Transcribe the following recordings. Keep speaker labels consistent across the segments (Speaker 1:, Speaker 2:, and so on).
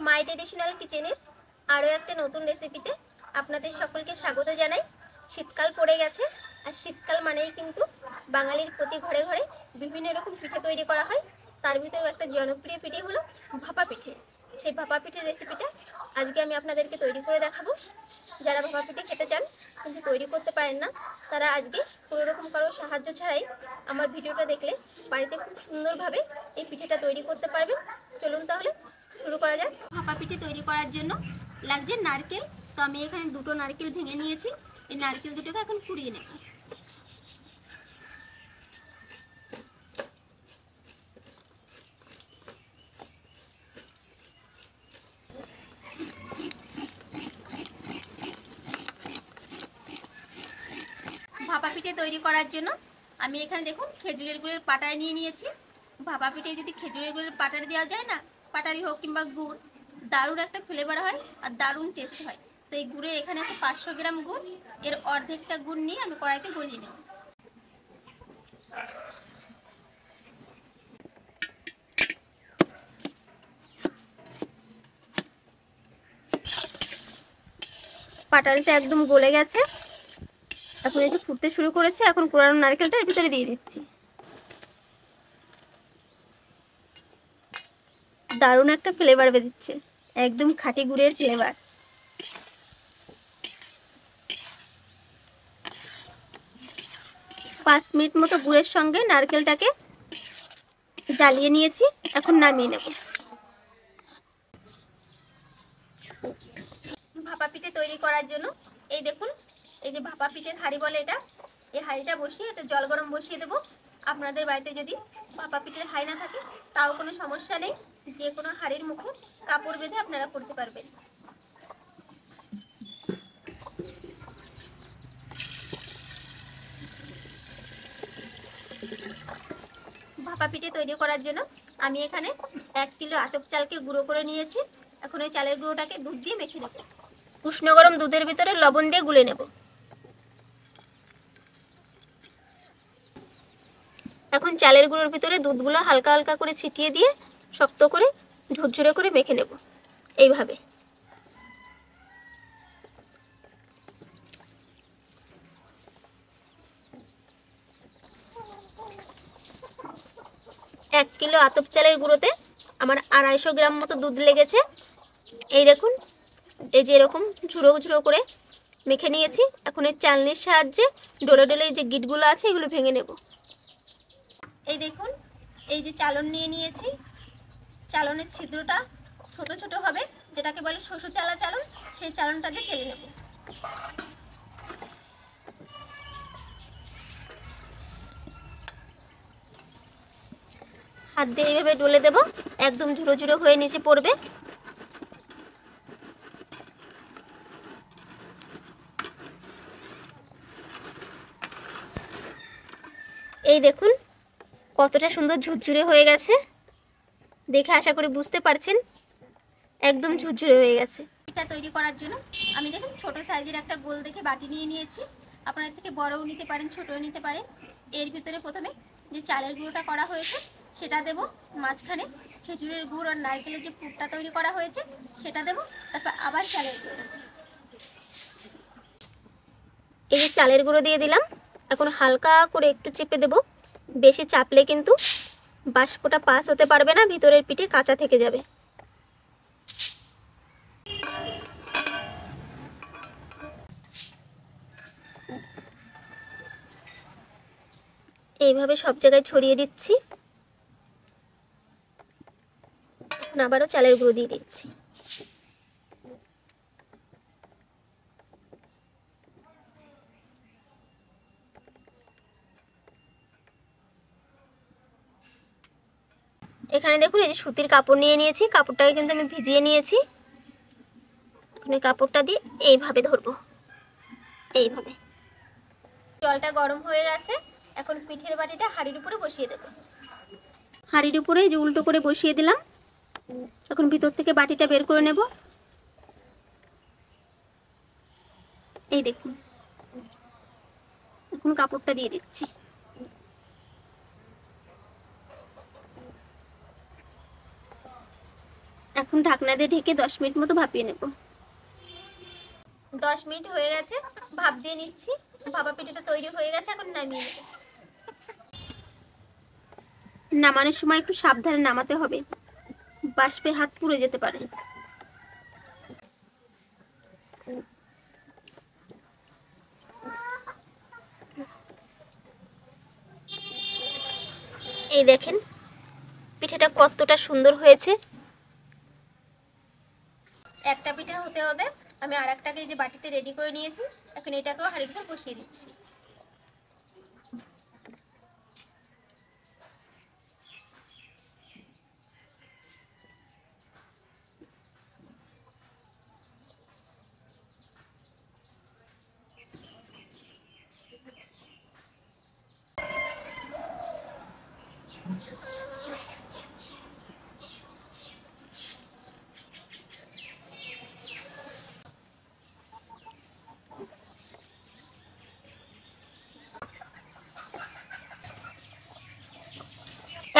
Speaker 1: মাই traditional কিচেনের আরও একটা নতুন রেসিপিতে আপনাদের সকলকে স্বাগত জানাই। শীতকাল পড়ে গেছে, আর শীতকাল মানেই কিন্তু বাঙালির প্রতি ঘরে ঘরে বিভিন্ন রকম পিঠে তৈরি করা হয়। তার ভিতরেও একটা জনপ্রিয় পিঠে হলো ভাপা পিঠে। সেই ভাপা পিঠের রেসিপিটা আজকে আমি আপনাদেরকে তৈরি করে দেখাবো। যারা ভাপা পিঠে খেতে চান কিন্তু তৈরি করতে পারেন না, তারা আজকে কোনো রকম কারো সাহায্য ছাড়াই আমার ভিডিওটা দেখলে বাড়িতে খুব সুন্দরভাবে এই পিঠেটা তৈরি করতে পারবেন। চলুন তাহলে শুরু করা যাক। ভাপা পিঠে তৈরি করার জন্য লাগছে নারকেল। তো আমি এখানে দুটো নারকেল ভেঙে নিয়েছি। এই নারকেল দুটোকে এখন কুড়িয়ে নেব। ভাপা পিঠে তৈরি করার জন্য আমি এখানে দেখুন খেজুরের গুড়ের পাটায় নিয়ে নিয়েছি। ভাপা পিঠে যদি খেজুরের গুড়ের পাটার দেওয়া যায় না, পাটারি হোক কিংবা গুড়, দারুণ একটা ফ্লেভার হয় আর দারুণ টেস্ট হয়। তো এই গুড়ে এখানে আছে 500 গ্রাম গুড়। এর অর্ধেকটা গুড় নিয়ে আমি কড়াইতে গলিয়ে নেব। পাটালিটা একদম গলে গেছে, এখন একটু ফুটতে শুরু করেছে। এখন কোরানো নারকেলটা এর ভিতরে দিয়ে দিচ্ছি। দারুণ একটা ফ্লেভার বেরোচ্ছে, একদম খাঁটি গুড়ের ফ্লেভার। পাঁচ মিনিট মতো গুড়ের সঙ্গে নারকেলটাকে জ্বালিয়ে নিয়েছি, এখন নামিয়ে নেব। ভাপা পিঠে তৈরি করার জন্য এই দেখুন, এই যে ভাপা পিঠের হাঁড়ি বলে এটা, এই হাঁড়িটা বসিয়ে এটা জল গরম বসিয়ে দেবো। আপনাদের বাড়িতে যদি ভাপা পিঠের হাঁড়ি না থাকে তাও কোনো সমস্যা নেই, যে কোনো হাঁড়ির মুখে কাপড় বেঁধে আপনারা করতে পারবেন। ভাপা পিঠে তৈরি করার জন্য আমি এখানে 1 কিলো আতপ চালকে গুঁড়ো করে নিয়েছি। এখন এই চালের গুঁড়োটাকে দুধ দিয়ে মেখে নেব। উষ্ণ গরম দুধের ভিতরে লবণ দিয়ে গুলে নেব। এখন চালের গুঁড়োর ভিতরে দুধগুলো হালকা হালকা করে ছিটিয়ে দিয়ে শক্ত করে ঝুরঝুরে করে মেখে নেব এইভাবে। এক কিলো আতপ চালের গুঁড়োতে আমার 250 গ্রাম মতো দুধ লেগেছে। এই দেখুন, এই যে এরকম ঝুড়ো ঝুড়ো করে মেখে নিয়েছি। এখন এই চালনির সাহায্যে ডলে ডলে এই যে গিটগুলো আছে এগুলো ভেঙে নেব। এই দেখুন, এই যে চালন নিয়ে নিয়েছি, চালনের ছিদ্রটা ছোট ছোট হবে, যেটাকে বলে শোষো চালা চালন, সেই চালনটাতে চেলে নেব। হাত দিয়ে এইভাবে ডলে দেব, একদম ঝুড়ো ঝুড়ো হয়ে নিচে পড়বে। এই দেখুন কতটা সুন্দর ঝুরঝুরে হয়ে গেছে, দেখে আশা করি বুঝতে পারছেন, একদম ঝুরঝুরে হয়ে গেছে। এটা তৈরি করার জন্য আমি দেখুন ছোট সাইজের একটা গোল দেখে বাটি নিয়ে নিয়েছি। আপনার থেকে বড়ও নিতে পারেন, ছোটও নিতে পারেন। এর ভিতরে প্রথমে যে চালের গুঁড়োটা করা হয়েছে সেটা দেব, মাঝখানে খেজুরের গুড় আর নারকেলের যে পুরটা তৈরি করা হয়েছে সেটা দেব, তারপর আবার চালের গুঁড়ো। এই যে চালের গুঁড়ো দিয়ে দিলাম, এখন হালকা করে একটু চেপে দেব। বেশি চাপলে কিন্তু বাষ্পটা পাস হতে পারবে না, ভিতরের পিঠে কাঁচা থেকে যাবে। এইভাবে সব জায়গায় ছড়িয়ে দিচ্ছি। এখন আবারও চালের গুঁড়ো দিয়ে দিচ্ছি। এখানে দেখুন এই যে সুতির কাপড় নিয়ে নিয়েছি, কাপড়টাকে কিন্তু আমি ভিজিয়ে নিয়েছি। এখন এই কাপড়টা দিয়ে এইভাবে ধরবো, এইভাবে। জলটা গরম হয়ে গেছে, এখন পিঠের বাটিটা হাঁড়ির উপরে বসিয়ে দেব। হাঁড়ির উপরে যে উল্টো করে বসিয়ে দিলাম, এখন ভিতর থেকে বাটিটা বের করে নেব। এই দেখুন, এখন কাপড়টা দিয়ে দিচ্ছি। এখন ঢাকনা দিয়ে ঢেকে 10 মিনিট মতো ভাপিয়ে নেব। 10 মিনিট হয়ে গেছে, ভাপ দিয়ে নিচ্ছি। ভাপা পিঠাটা তৈরি হয়ে গেছে, এখন নামিয়ে নেব। নামানোর সময় একটু সাবধানে নামাতে হবে, বাষ্পে হাত পুড়ে যেতে পারে। এই দেখেন পিঠাটা কতটা সুন্দর হয়েছে। একটা পিঠা হতে হতে আমি আরেকটাকে যে বাটিতে রেডি করে নিয়েছি, এখন এটাকেও হাঁড়িতে বসিয়ে দিচ্ছি।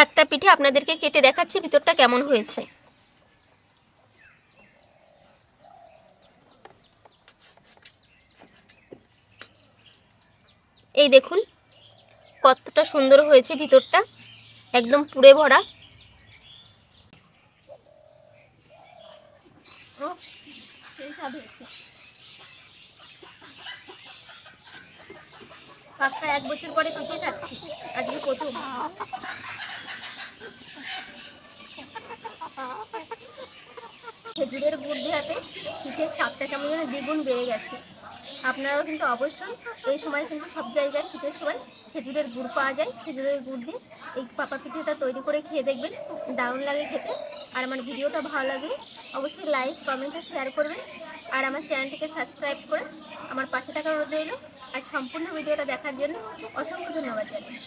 Speaker 1: একটা পিঠে আপনাদেরকে কেটে দেখাচ্ছি ভিতরটা কেমন হয়েছে। এই দেখুন কতটা সুন্দর হয়েছে, ভিতরটা একদম পুড়ে ভরা। পাক্কা 1 বছর পরে পিঠে খাচ্ছি, আজকে প্রথম। খেজুরের গুড় দেওয়াতে পিঠের স্বাদটা কেমন যেন দ্বিগুণ বেড়ে গেছে। আপনারাও কিন্তু অবশ্যই এই সময় কিন্তু সব জায়গায় শীতের সময় খেজুরের গুড় পাওয়া যায়, খেজুরের গুড় দিয়ে এই পাপা পিঠেটা তৈরি করে খেয়ে দেখবেন, দারুণ লাগে খেতে। আর আমার ভিডিওটা ভালো লাগলে অবশ্যই লাইক কমেন্ট আর শেয়ার করবেন, আর আমার চ্যানেলটিকে সাবস্ক্রাইব করে আমার পাশে থাকা অনুরোধ রইল। আর সম্পূর্ণ ভিডিওটা দেখার জন্য অসংখ্য ধন্যবাদ জানাই।